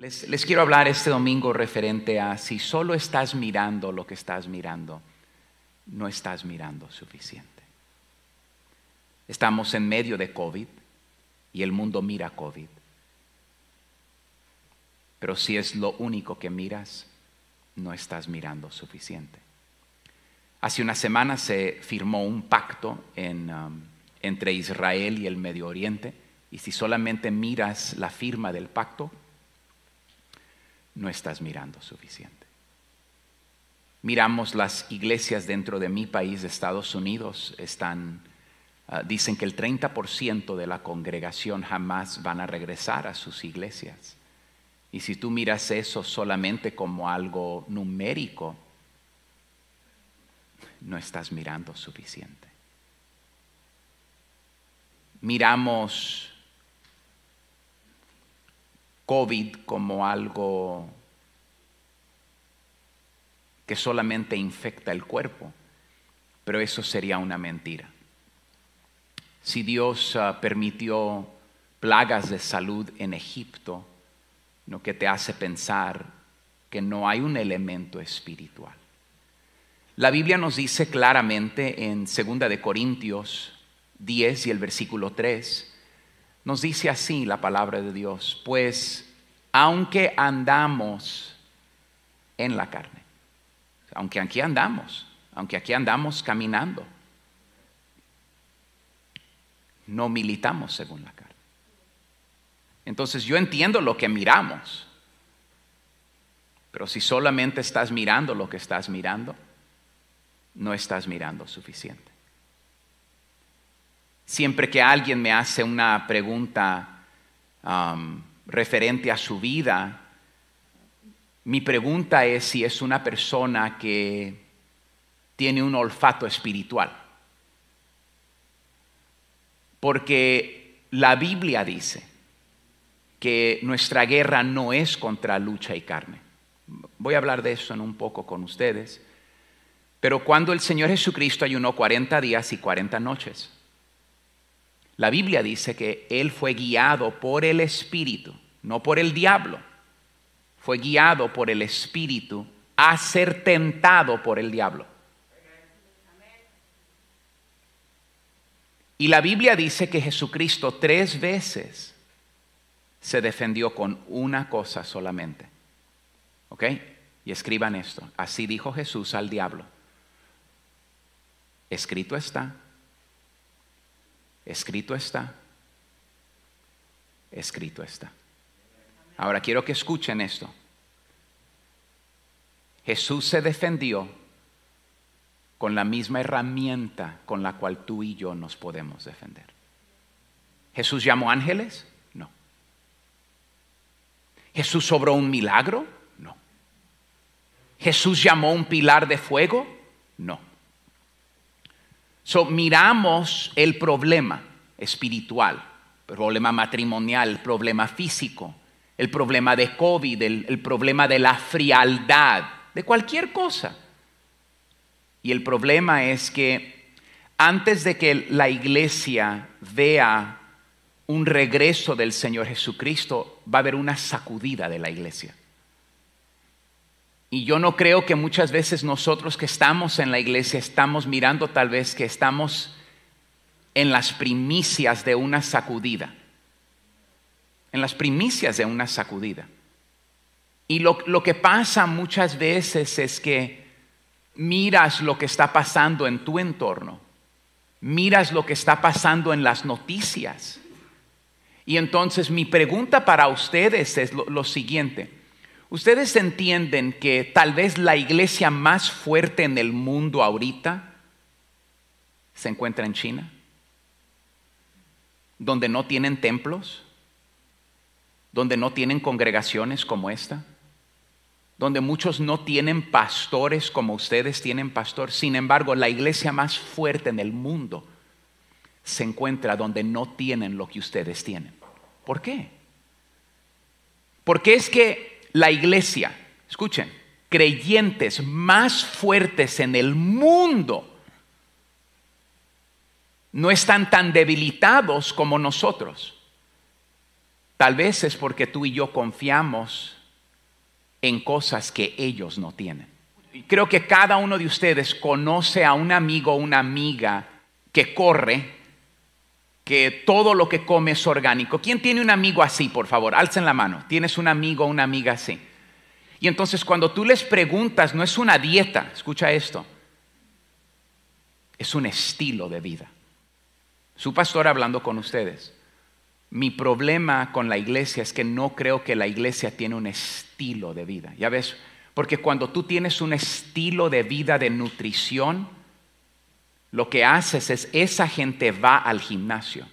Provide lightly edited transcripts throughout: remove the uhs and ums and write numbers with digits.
Les quiero hablar este domingo referente a si solo estás mirando lo que estás mirando, no estás mirando suficiente. Estamos en medio de COVID y el mundo mira COVID. Pero si es lo único que miras, no estás mirando suficiente. Hace una semana se firmó un pacto entre Israel y el Medio Oriente, y si solamente miras la firma del pacto, no estás mirando suficiente. Miramos las iglesias dentro de mi país, de Estados Unidos, dicen que el 30% de la congregación jamás van a regresar a sus iglesias. Y si tú miras eso solamente como algo numérico, no estás mirando suficiente. Miramos COVID como algo que solamente infecta el cuerpo, pero eso sería una mentira. Si Dios permitió plagas de salud en Egipto, lo que te hace pensar que no hay un elemento espiritual. La Biblia nos dice claramente en 2 de Corintios 10 y el versículo 3, nos dice así la palabra de Dios: pues aunque andamos en la carne, aunque aquí andamos caminando, no militamos según la carne. Entonces yo entiendo lo que miramos, pero si solamente estás mirando lo que estás mirando, no estás mirando suficiente. Siempre que alguien me hace una pregunta referente a su vida, mi pregunta es si es una persona que tiene un olfato espiritual. Porque la Biblia dice que nuestra guerra no es contra lucha y carne. Voy a hablar de eso en un poco con ustedes. Pero cuando el Señor Jesucristo ayunó 40 días y 40 noches, la Biblia dice que Él fue guiado por el Espíritu, no por el diablo. Fue guiado por el Espíritu a ser tentado por el diablo. Y la Biblia dice que Jesucristo 3 veces se defendió con una cosa solamente. ¿Ok? Y escriban esto. Así dijo Jesús al diablo: escrito está, escrito está, escrito está. Ahora quiero que escuchen esto. Jesús se defendió con la misma herramienta con la cual tú y yo nos podemos defender. ¿Jesús llamó ángeles? No. ¿Jesús obró un milagro? No. ¿Jesús llamó un pilar de fuego? No. Miramos el problema espiritual, el problema matrimonial, el problema físico, el problema de COVID, el problema de la frialdad, de cualquier cosa. Y el problema es que antes de que la iglesia vea un regreso del Señor Jesucristo, va a haber una sacudida de la iglesia. Y yo no creo que muchas veces nosotros que estamos en la iglesia estamos mirando tal vez que estamos en las primicias de una sacudida. En las primicias de una sacudida. Y lo que pasa muchas veces es que miras lo que está pasando en tu entorno, miras lo que está pasando en las noticias. Y entonces mi pregunta para ustedes es lo siguiente: ¿ustedes entienden que tal vez la iglesia más fuerte en el mundo ahorita se encuentra en China? Donde no tienen templos, donde no tienen congregaciones como esta, donde muchos no tienen pastores como ustedes tienen pastor. Sin embargo, la iglesia más fuerte en el mundo se encuentra donde no tienen lo que ustedes tienen. ¿Por qué? Porque es que la iglesia, escuchen, creyentes más fuertes en el mundo no están tan debilitados como nosotros. Tal vez es porque tú y yo confiamos en cosas que ellos no tienen. Creo que cada uno de ustedes conoce a un amigo o una amiga que corre, que todo lo que come es orgánico. ¿Quién tiene un amigo así, por favor? Alcen la mano. ¿Tienes un amigo o una amiga así? Y entonces cuando tú les preguntas, no es una dieta, escucha esto, es un estilo de vida. Su pastor hablando con ustedes. Mi problema con la iglesia es que no creo que la iglesia tiene un estilo de vida. ¿Ya ves? Porque cuando tú tienes un estilo de vida de nutrición, lo que haces es esa gente va al gimnasio.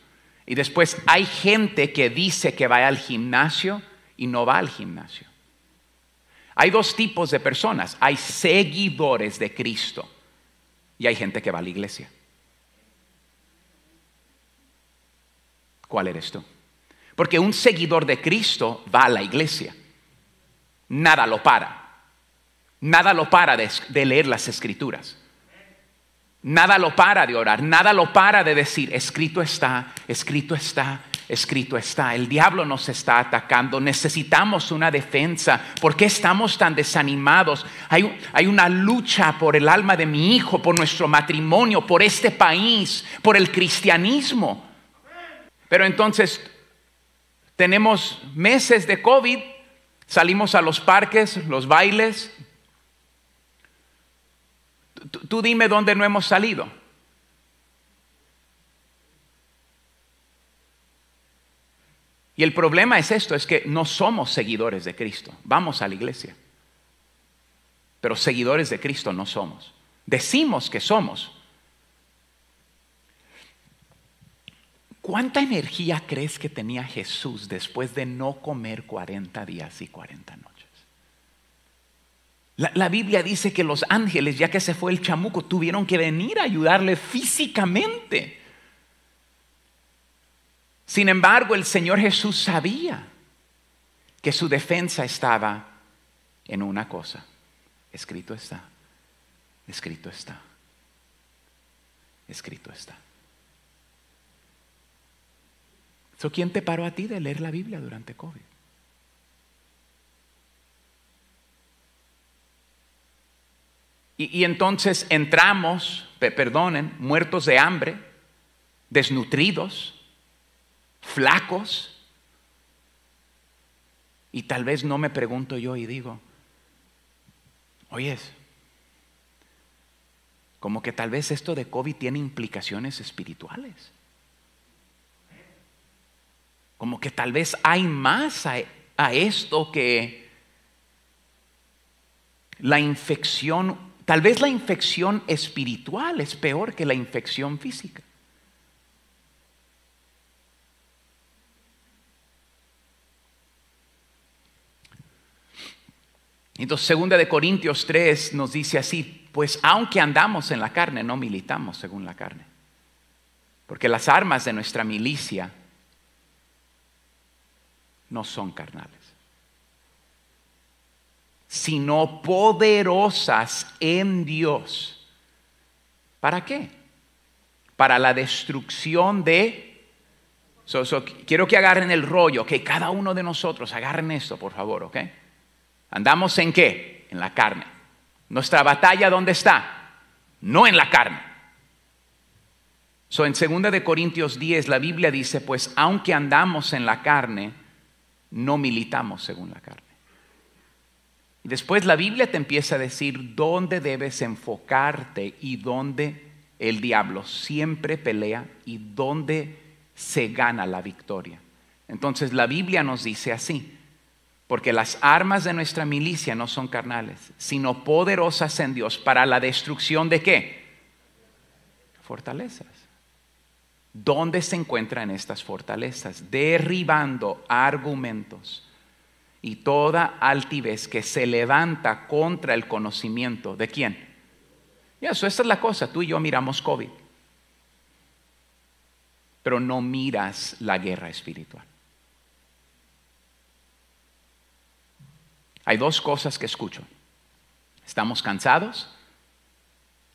Y después hay gente que dice que va al gimnasio y no va al gimnasio. Hay dos tipos de personas. Hay seguidores de Cristo y hay gente que va a la iglesia. ¿Cuál eres tú? Porque un seguidor de Cristo va a la iglesia. Nada lo para. Nada lo para de leer las escrituras. Nada lo para de orar. Nada lo para de decir, escrito está, escrito está, escrito está. El diablo nos está atacando. Necesitamos una defensa. ¿Por qué estamos tan desanimados? Hay una lucha por el alma de mi hijo, por nuestro matrimonio, por este país, por el cristianismo. Pero entonces tenemos meses de COVID, salimos a los parques, los bailes. Tú dime dónde no hemos salido. Y el problema es esto, es que no somos seguidores de Cristo. Vamos a la iglesia, pero seguidores de Cristo no somos. Decimos que somos. ¿Cuánta energía crees que tenía Jesús después de no comer 40 días y 40 noches? La Biblia dice que los ángeles, ya que se fue el chamuco, tuvieron que venir a ayudarle físicamente. Sin embargo, el Señor Jesús sabía que su defensa estaba en una cosa. Escrito está, escrito está, escrito está. ¿Quién te paró a ti de leer la Biblia durante COVID? Y entonces entramos, muertos de hambre, desnutridos, flacos. Y tal vez no me pregunto yo y digo, oyes, como que tal vez esto de COVID tiene implicaciones espirituales. Como que tal vez hay más a esto que la infección. Tal vez la infección espiritual es peor que la infección física. Entonces, 2 de Corintios 3 nos dice así, pues aunque andamos en la carne, no militamos según la carne. Porque las armas de nuestra milicia no son carnales, sino poderosas en Dios. ¿Para qué? Para la destrucción de... quiero que agarren el rollo, que cada uno de nosotros agarren esto, por favor, ¿ok? ¿Andamos en qué? En la carne. ¿Nuestra batalla dónde está? No en la carne. En 2 de Corintios 10 la Biblia dice, pues aunque andamos en la carne, no militamos según la carne. Y después la Biblia te empieza a decir dónde debes enfocarte y dónde el diablo siempre pelea y dónde se gana la victoria. Entonces la Biblia nos dice así, porque las armas de nuestra milicia no son carnales, sino poderosas en Dios para la destrucción ¿de qué? Fortalezas. ¿Dónde se encuentran estas fortalezas? Derribando argumentos y toda altivez que se levanta contra el conocimiento. ¿De quién? Esa es la cosa. Tú y yo miramos COVID, pero no miras la guerra espiritual. Hay dos cosas que escucho. Estamos cansados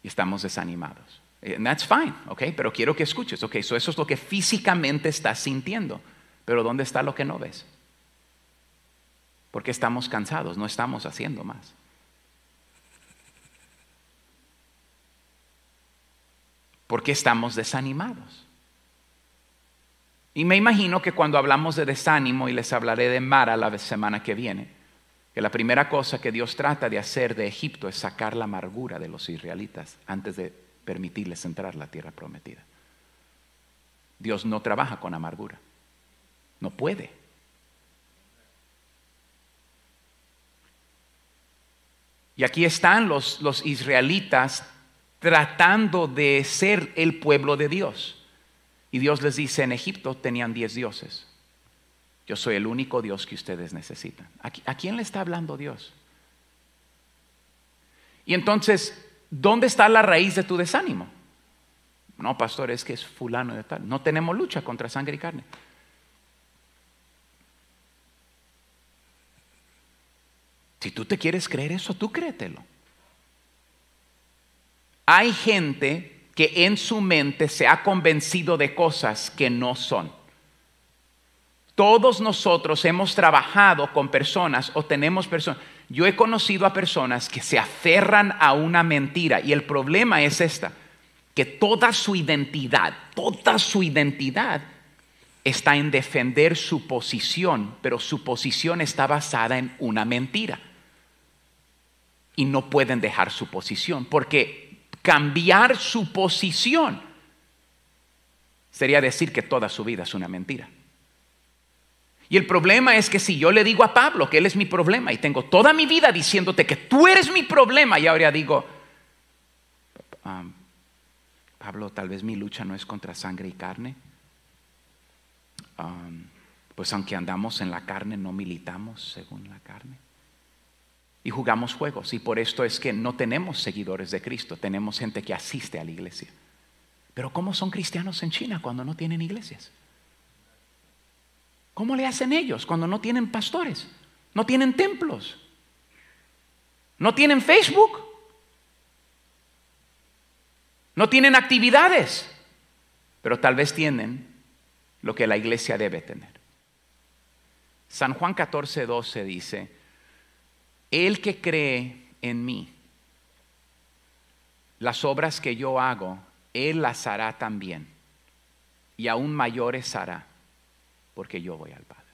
y estamos desanimados. And that's fine, okay? Pero quiero que escuches, okay? Eso es lo que físicamente estás sintiendo. Pero ¿dónde está lo que no ves? Porque estamos cansados, no estamos haciendo más. Porque estamos desanimados. Y me imagino que cuando hablamos de desánimo, y les hablaré de Mara la semana que viene, que la primera cosa que Dios trata de hacer de Egipto es sacar la amargura de los israelitas antes de permitirles entrar a la tierra prometida. Dios no trabaja con amargura. No puede. Y aquí están los israelitas tratando de ser el pueblo de Dios. Y Dios les dice, en Egipto tenían 10 dioses. Yo soy el único Dios que ustedes necesitan. ¿A quién le está hablando Dios? Y entonces, ¿dónde está la raíz de tu desánimo? No, pastor, es que es fulano de tal. No tenemos lucha contra sangre y carne. Si tú te quieres creer eso, tú créetelo. Hay gente que en su mente se ha convencido de cosas que no son. Todos nosotros hemos trabajado con personas o tenemos personas. Yo he conocido a personas que se aferran a una mentira y el problema es que toda su identidad está en defender su posición, pero su posición está basada en una mentira. Y no pueden dejar su posición, porque cambiar su posición sería decir que toda su vida es una mentira. Y el problema es que si yo le digo a Pablo que él es mi problema y tengo toda mi vida diciéndote que tú eres mi problema, y ahora digo, Pablo, tal vez mi lucha no es contra sangre y carne. Pues aunque andamos en la carne, no militamos según la carne. Y jugamos juegos, y por esto es que no tenemos seguidores de Cristo, tenemos gente que asiste a la iglesia. Pero ¿cómo son cristianos en China cuando no tienen iglesias? ¿Cómo le hacen ellos cuando no tienen pastores? No tienen templos. No tienen Facebook. No tienen actividades. Pero tal vez tienen lo que la iglesia debe tener. San Juan 14:12 dice: el que cree en mí, las obras que yo hago, él las hará también, y aún mayores hará, porque yo voy al Padre.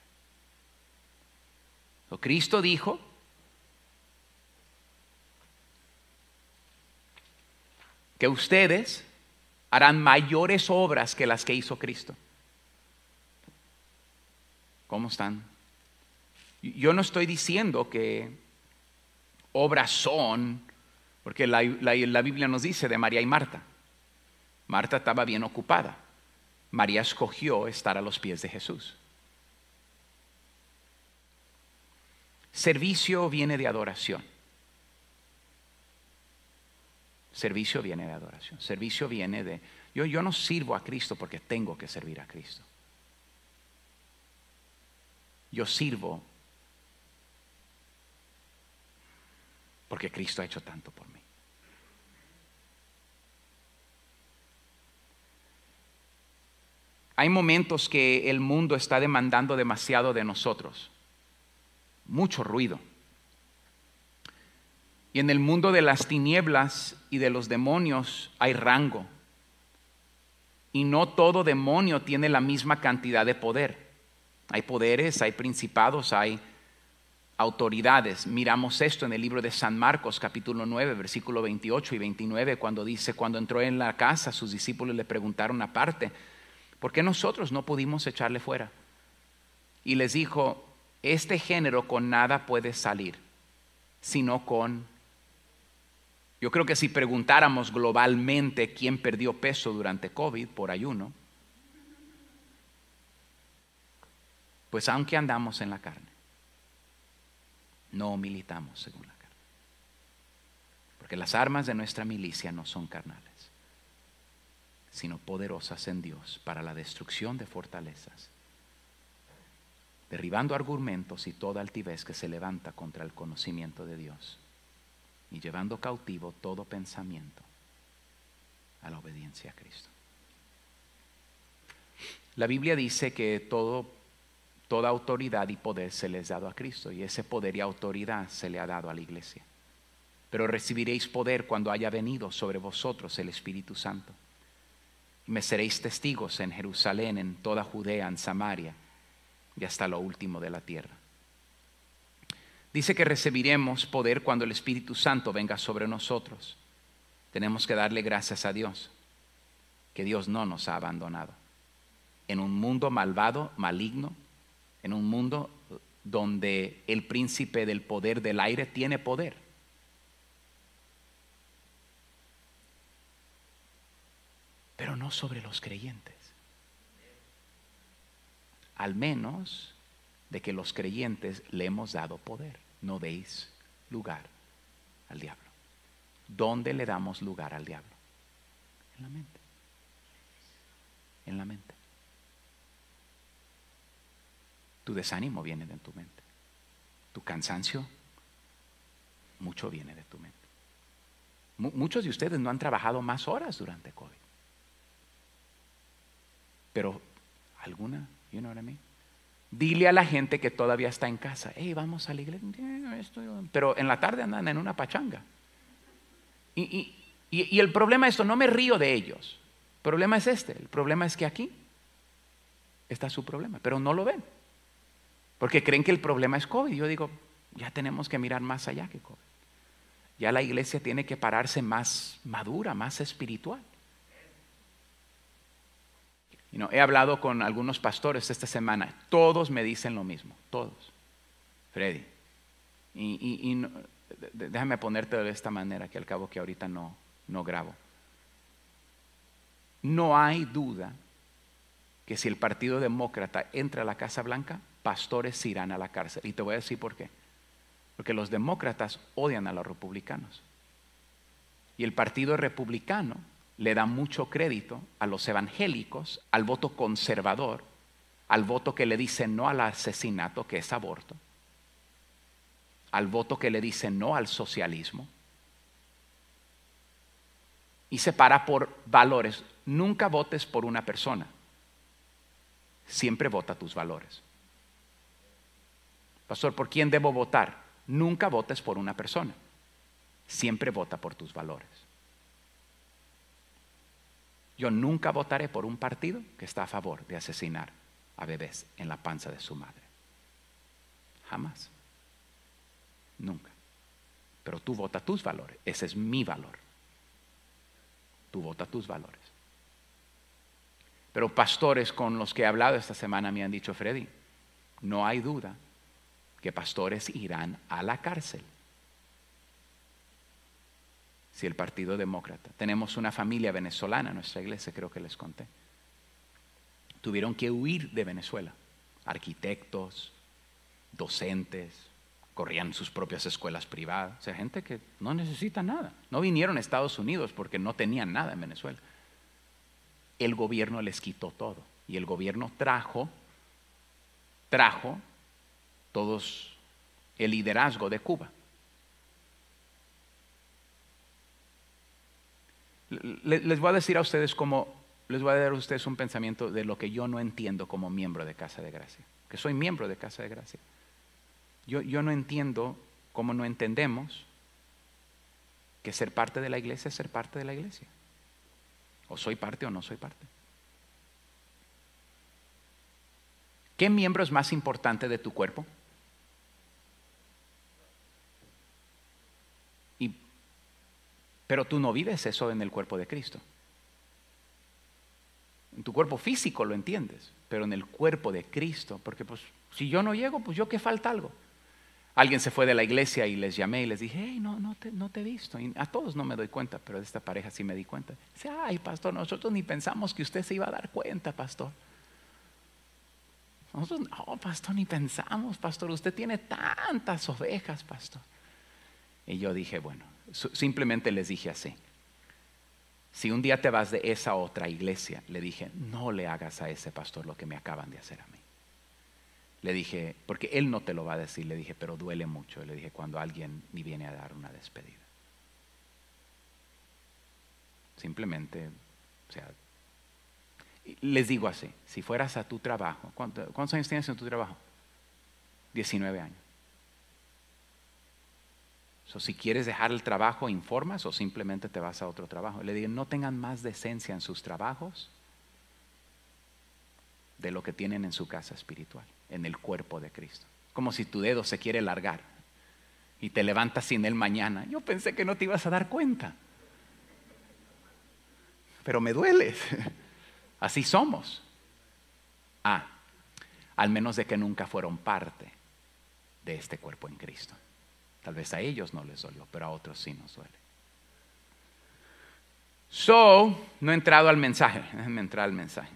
Cristo dijo que ustedes harán mayores obras que las que hizo Cristo. ¿Cómo están? Yo no estoy diciendo que obras son, porque la Biblia nos dice de María y Marta. Marta estaba bien ocupada. María escogió estar a los pies de Jesús. Servicio viene de adoración. Servicio viene de adoración. Servicio viene de... Yo no sirvo a Cristo porque tengo que servir a Cristo. Yo sirvo porque Cristo ha hecho tanto por mí. Hay momentos que el mundo está demandando demasiado de nosotros. Mucho ruido. Y en el mundo de las tinieblas y de los demonios hay rango. Y no todo demonio tiene la misma cantidad de poder. Hay poderes, hay principados, hay autoridades. Miramos esto en el libro de San Marcos, capítulo 9, versículo 28 y 29, cuando dice, cuando entró en la casa, sus discípulos le preguntaron aparte, ¿por qué nosotros no pudimos echarle fuera? Y les dijo, este género con nada puede salir, sino con... Yo creo que si preguntáramos globalmente quién perdió peso durante COVID por ayuno, pues aunque andamos en la carne, no militamos según la carne. Porque las armas de nuestra milicia no son carnales, sino poderosas en Dios para la destrucción de fortalezas, derribando argumentos y toda altivez que se levanta contra el conocimiento de Dios, y llevando cautivo todo pensamiento a la obediencia a Cristo. La Biblia dice que todo toda autoridad y poder se les ha dado a Cristo, y ese poder y autoridad se le ha dado a la iglesia. Pero recibiréis poder cuando haya venido sobre vosotros el Espíritu Santo. Y me seréis testigos en Jerusalén, en toda Judea, en Samaria y hasta lo último de la tierra. Dice que recibiremos poder cuando el Espíritu Santo venga sobre nosotros. Tenemos que darle gracias a Dios, que Dios no nos ha abandonado. En un mundo malvado, maligno, en un mundo donde el príncipe del poder del aire tiene poder. Pero no sobre los creyentes. Al menos de que los creyentes le hemos dado poder. No deis lugar al diablo. ¿Dónde le damos lugar al diablo? En la mente. En la mente. Tu desánimo viene de tu mente. Tu cansancio, mucho viene de tu mente. Muchos de ustedes no han trabajado más horas durante COVID. Pero alguna, you know what I mean? Dile a la gente que todavía está en casa, hey, vamos a la iglesia, pero en la tarde andan en una pachanga. Y el problema es esto, no me río de ellos. El problema es este, el problema es que aquí está su problema, pero no lo ven. Porque creen que el problema es COVID. Yo digo, ya tenemos que mirar más allá que COVID. Ya la iglesia tiene que pararse más madura, más espiritual. He hablado con algunos pastores esta semana. Todos me dicen lo mismo. Todos. Freddy. Déjame ponerte de esta manera, que al cabo que ahorita no grabo. No hay duda que si el Partido Demócrata entra a la Casa Blanca, pastores irán a la cárcel. Y te voy a decir por qué. Porque los demócratas odian a los republicanos. Y el Partido Republicano le da mucho crédito a los evangélicos, al voto conservador, al voto que le dice no al asesinato, que es aborto, al voto que le dice no al socialismo, y se para por valores. Nunca votes por una persona, siempre vota tus valores. Pastor, ¿por quién debo votar? Nunca votes por una persona, siempre vota por tus valores. Yo nunca votaré por un partido que está a favor de asesinar a bebés en la panza de su madre. Jamás. Nunca. Pero tú vota tus valores. Ese es mi valor. Tú vota tus valores. Pero pastores con los que he hablado esta semana me han dicho, Freddy, no hay duda que pastores irán a la cárcel. Si el Partido Demócrata. Tenemos una familia venezolana en nuestra iglesia, creo que les conté. Tuvieron que huir de Venezuela. Arquitectos, docentes, corrían sus propias escuelas privadas. O sea, gente que no necesita nada. No vinieron a Estados Unidos porque no tenían nada en Venezuela. El gobierno les quitó todo. Y el gobierno trajo todos el liderazgo de Cuba. Les voy a decir a ustedes les voy a dar a ustedes un pensamiento de lo que yo no entiendo como miembro de Casa de Gracia. Que soy miembro de Casa de Gracia. Yo no entiendo cómo no entendemos que ser parte de la iglesia es ser parte de la iglesia. O soy parte o no soy parte. ¿Qué miembro es más importante de tu cuerpo? Pero tú no vives eso en el cuerpo de Cristo. En tu cuerpo físico lo entiendes, pero en el cuerpo de Cristo, porque pues si yo no llego, pues yo que falta algo. Alguien se fue de la iglesia y les llamé y les dije, hey, no te he visto. Y a todos no me doy cuenta, pero de esta pareja sí me di cuenta. Dice, ay, pastor, nosotros ni pensamos que usted se iba a dar cuenta, pastor. Nosotros, no, pastor, ni pensamos, pastor, usted tiene tantas ovejas, pastor. Y yo dije, bueno, simplemente les dije así. Si un día te vas de esa otra iglesia, le dije, no le hagas a ese pastor lo que me acaban de hacer a mí. Le dije, porque él no te lo va a decir, le dije, pero duele mucho. Le dije, cuando alguien ni viene a dar una despedida. Simplemente, o sea, Les digo así, si fueras a tu trabajo, ¿cuántos años tienes en tu trabajo? 19 años. Si quieres dejar el trabajo, informas o simplemente te vas a otro trabajo. Le digo, no tengan más decencia en sus trabajos de lo que tienen en su casa espiritual, en el cuerpo de Cristo. Como si tu dedo se quiere largar y te levantas sin él mañana. Yo pensé que no te ibas a dar cuenta, pero me dueles. Así somos. Al menos de que nunca fueron parte de este cuerpo en Cristo. Tal vez a ellos no les dolió, pero a otros sí nos duele. No he entrado al mensaje. Déjenme entrar al mensaje.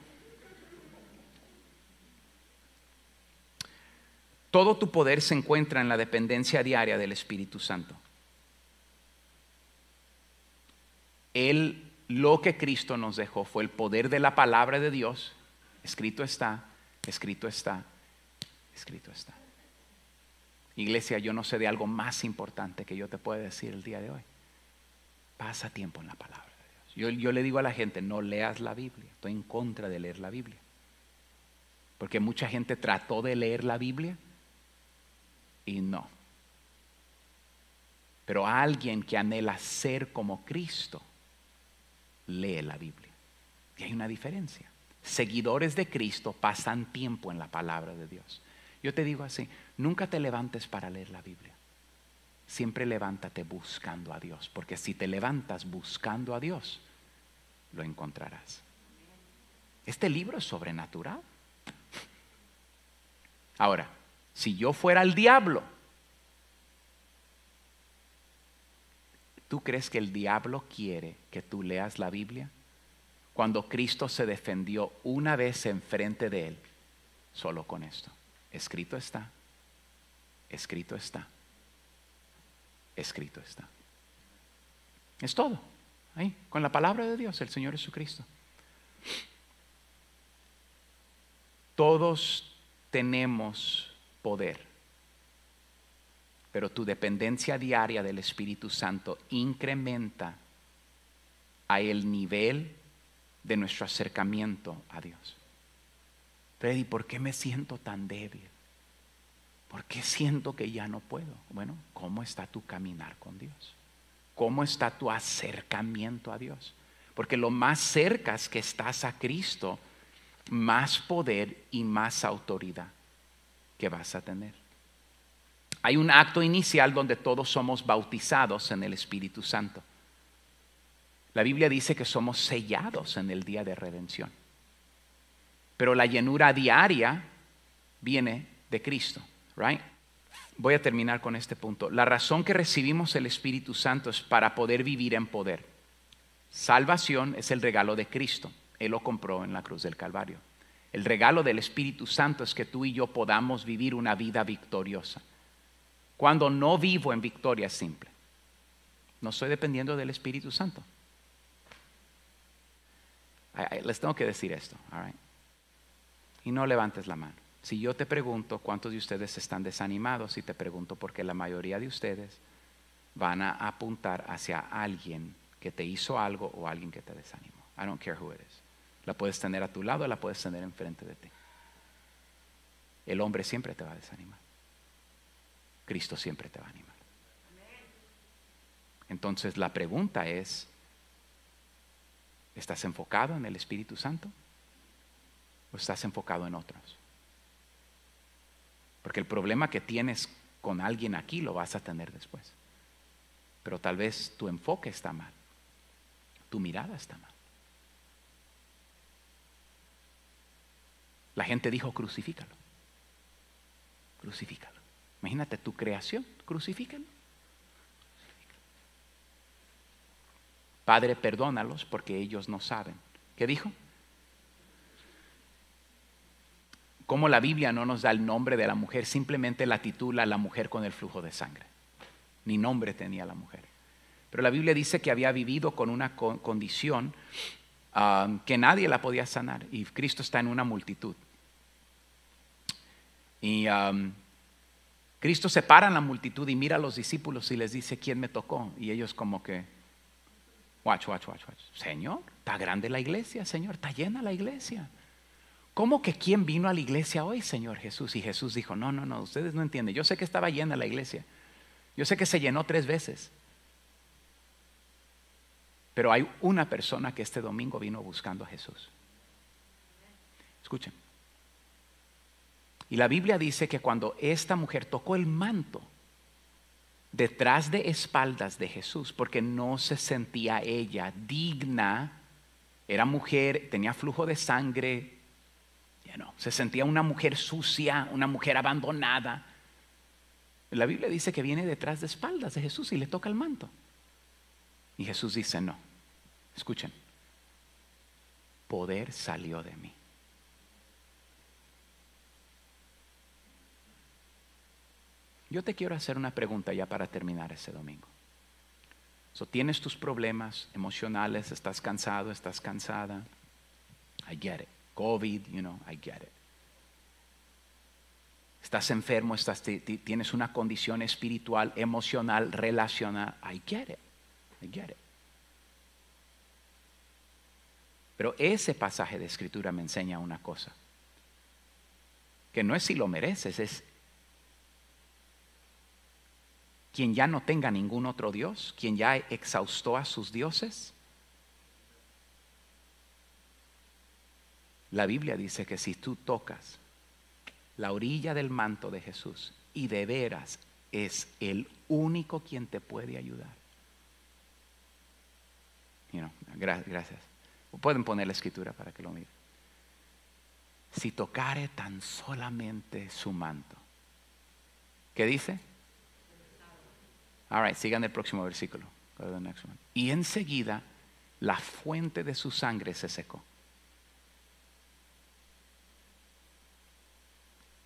Todo tu poder se encuentra en la dependencia diaria del Espíritu Santo. Lo que Cristo nos dejó fue el poder de la palabra de Dios. Escrito está, escrito está, escrito está. Iglesia, yo no sé de algo más importante que yo te pueda decir el día de hoy. Pasa tiempo en la palabra de Dios. Yo le digo a la gente, no leas la Biblia. Estoy en contra de leer la Biblia. Porque mucha gente trató de leer la Biblia y no. Pero alguien que anhela ser como Cristo lee la Biblia. Y hay una diferencia. Seguidores de Cristo pasan tiempo en la palabra de Dios. Yo te digo así, nunca te levantes para leer la Biblia. Siempre levántate buscando a Dios, porque si te levantas buscando a Dios, lo encontrarás. Este libro es sobrenatural. Ahora, si yo fuera el diablo, ¿tú crees que el diablo quiere que tú leas la Biblia? Cuando Cristo se defendió una vez enfrente de él, solo con esto. Escrito está, escrito está, escrito está. Es todo. Ahí, con la palabra de Dios, el Señor Jesucristo. Todos tenemos poder, pero tu dependencia diaria del Espíritu Santo incrementa a el nivel de nuestro acercamiento a Dios. Freddy, ¿por qué me siento tan débil? ¿Por qué siento que ya no puedo? Bueno, ¿cómo está tu caminar con Dios? ¿Cómo está tu acercamiento a Dios? Porque lo más cerca que estás a Cristo, más poder y más autoridad que vas a tener. Hay un acto inicial donde todos somos bautizados en el Espíritu Santo. La Biblia dice que somos sellados en el día de redención. Pero la llenura diaria viene de Cristo, right? Voy a terminar con este punto. La razón que recibimos el Espíritu Santo es para poder vivir en poder. Salvación es el regalo de Cristo. Él lo compró en la cruz del Calvario. El regalo del Espíritu Santo es que tú y yo podamos vivir una vida victoriosa. Cuando no vivo en victoria simple, no estoy dependiendo del Espíritu Santo. Les tengo que decir esto, all right? Y no levantes la mano. Si yo te pregunto cuántos de ustedes están desanimados, y te pregunto porque la mayoría de ustedes van a apuntar hacia alguien que te hizo algo o alguien que te desanimó. I don't care who it is. La puedes tener a tu lado o la puedes tener enfrente de ti. El hombre siempre te va a desanimar. Cristo siempre te va a animar. Entonces la pregunta es, ¿estás enfocado en el Espíritu Santo? ¿O estás enfocado en otros? Porque el problema que tienes con alguien aquí lo vas a tener después. Pero tal vez tu enfoque está mal. Tu mirada está mal. La gente dijo, crucifícalo. Crucifícalo. Imagínate tu creación, crucifícalo. Padre, perdónalos porque ellos no saben. ¿Qué dijo? Como la Biblia no nos da el nombre de la mujer, simplemente la titula la mujer con el flujo de sangre. Ni nombre tenía la mujer. Pero la Biblia dice que había vivido con una condición que nadie la podía sanar. Y Cristo está en una multitud. Y Cristo se para en la multitud y mira a los discípulos y les dice, ¿quién me tocó? Y ellos como que, Watch. Señor, está grande la iglesia, Señor, está llena la iglesia. ¿Cómo que quién vino a la iglesia hoy, Señor Jesús? Y Jesús dijo, no, ustedes no entienden. Yo sé que estaba llena la iglesia. Yo sé que se llenó 3 veces. Pero hay una persona que este domingo vino buscando a Jesús. Escuchen. Y la Biblia dice que cuando esta mujer tocó el manto detrás de espaldas de Jesús, porque no se sentía ella digna, era mujer, tenía flujo de sangre, se sentía una mujer sucia, una mujer abandonada. La Biblia dice que viene detrás de espaldas de Jesús y le toca el manto. Y Jesús dice, no, escuchen, poder salió de mí. Yo te quiero hacer una pregunta ya para terminar ese domingo. Tienes tus problemas emocionales, estás cansado, estás cansada. I get it. COVID, I get it. Estás enfermo, tienes una condición espiritual, emocional, relacional. I get it. Pero ese pasaje de escritura me enseña una cosa. Que no es si lo mereces, es quien ya no tenga ningún otro Dios, quien ya exhaustó a sus dioses. La Biblia dice que si tú tocas la orilla del manto de Jesús y de veras es el único quien te puede ayudar. Gracias. Pueden poner la escritura para que lo miren. Si tocare tan solamente su manto. ¿Qué dice? All right, sigan el próximo versículo. Y enseguida la fuente de su sangre se secó.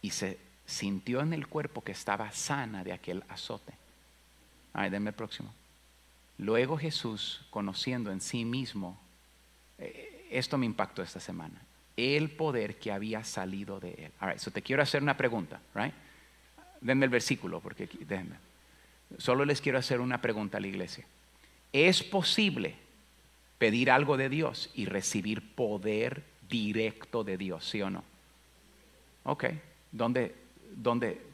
Y se sintió en el cuerpo que estaba sana de aquel azote. All right, denme el próximo. Luego Jesús, conociendo en sí mismo, esto me impactó esta semana, el poder que había salido de él. All right, so te quiero hacer una pregunta, right? Denme el versículo, porque déjenme. Solo les quiero hacer una pregunta a la iglesia. ¿Es posible pedir algo de Dios y recibir poder directo de Dios, sí o no? Ok,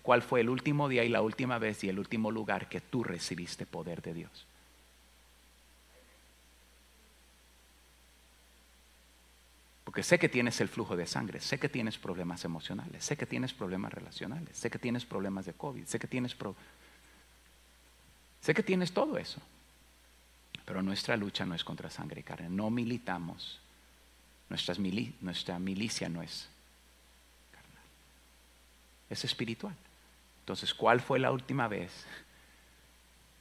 ¿cuál fue el último día y la última vez y el último lugar que tú recibiste poder de Dios? Porque sé que tienes el flujo de sangre, sé que tienes problemas emocionales, sé que tienes problemas relacionales, sé que tienes problemas de COVID, sé que tienes todo eso. Pero nuestra lucha no es contra sangre y carne. No militamos. Nuestra milicia no es carnal. Es espiritual. Entonces, ¿cuál fue la última vez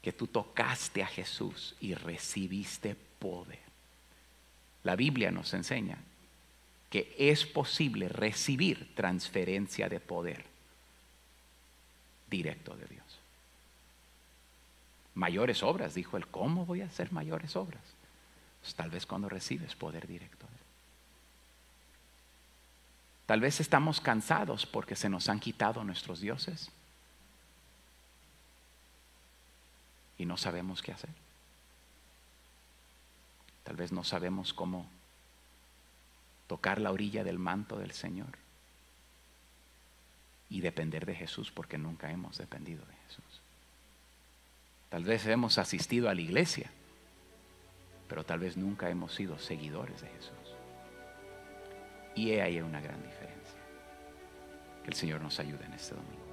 que tú tocaste a Jesús y recibiste poder? La Biblia nos enseña que es posible recibir transferencia de poder directo de Dios. Mayores obras, dijo él. ¿Cómo voy a hacer mayores obras? Pues tal vez cuando recibes poder directo. Tal vez estamos cansados porque se nos han quitado nuestros dioses y no sabemos qué hacer. Tal vez no sabemos cómo tocar la orilla del manto del Señor y depender de Jesús porque nunca hemos dependido de Jesús. Tal vez hemos asistido a la iglesia, pero tal vez nunca hemos sido seguidores de Jesús. Y ahí hay una gran diferencia. Que el Señor nos ayude en este domingo.